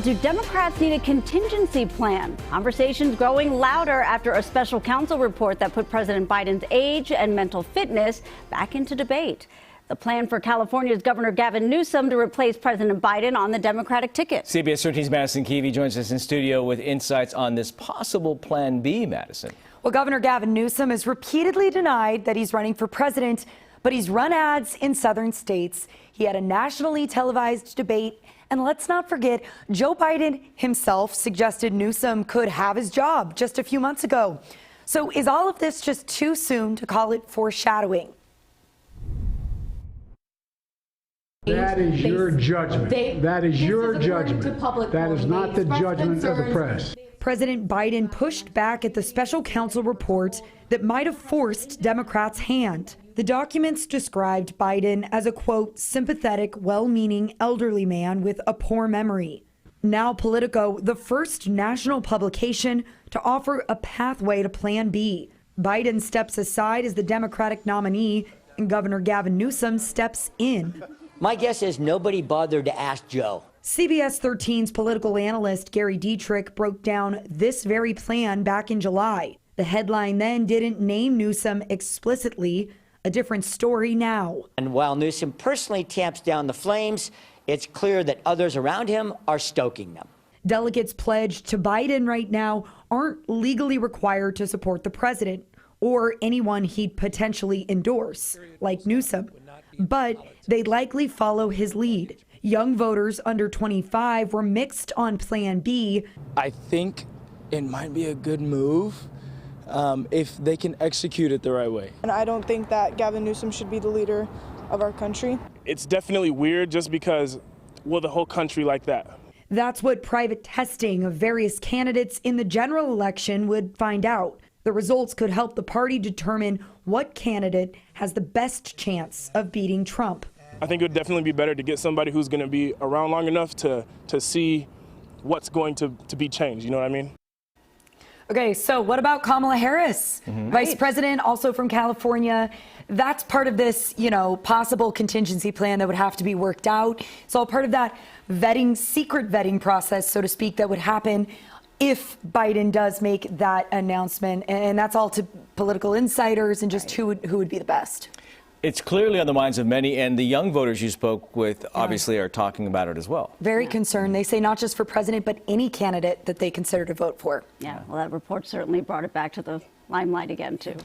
Do Democrats need a contingency plan? Conversations growing louder after a special counsel report that put President Biden's age and mental fitness back into debate. The plan for California's Governor Gavin Newsom to replace President Biden on the Democratic ticket. CBS 13's Madison Keevy joins us in studio with insights on this possible Plan B, Madison. Well, Governor Gavin Newsom has repeatedly denied that he's running for president, but he's run ads in southern states. He had a nationally televised debate. And let's not forget, Joe Biden himself suggested Newsom could have his job just a few months ago. So is all of this just too soon to call it foreshadowing? That is your judgment. That is your judgment. That is not the judgment of the press. President Biden pushed back at the special counsel report that might have forced Democrats' hand. The documents described Biden as a, quote, sympathetic, well-meaning elderly man with a poor memory. Now Politico, the first national publication to offer a pathway to Plan B. Biden steps aside as the Democratic nominee, and Governor Gavin Newsom steps in. My guess is nobody bothered to ask Joe. CBS 13's political analyst Gary Dietrich broke down this very plan back in July. The headline then didn't name Newsom explicitly. A different story now. And while Newsom personally tamps down the flames, it's clear that others around him are stoking them. Delegates pledged to Biden right now aren't legally required to support the president or anyone he'd potentially endorse, like Newsom. But they'd likely follow his lead. Young voters under 25 were mixed on Plan B. I think it might be a good move if they can execute it the right way. And I don't think that Gavin Newsom should be the leader of our country. It's definitely weird just because, well, the whole country like that. That's what private testing of various candidates in the general election would find out. The results could help the party determine what candidate has the best chance of beating Trump. I think it would definitely be better to get somebody who's going to be around long enough to see what's going to be changed. You know what I mean? Okay, so what about Kamala Harris, Vice President, also from California? That's part of this, possible contingency plan that would have to be worked out. It's all part of that secret vetting process, so to speak, that would happen if Biden does make that announcement. And that's all to political insiders and just who would be the best. It's clearly on the minds of many, and the young voters you spoke with obviously are talking about it as well. Very concerned. They say not just for president, but any candidate that they consider to vote for. Yeah, well, that report certainly brought it back to the limelight again, too,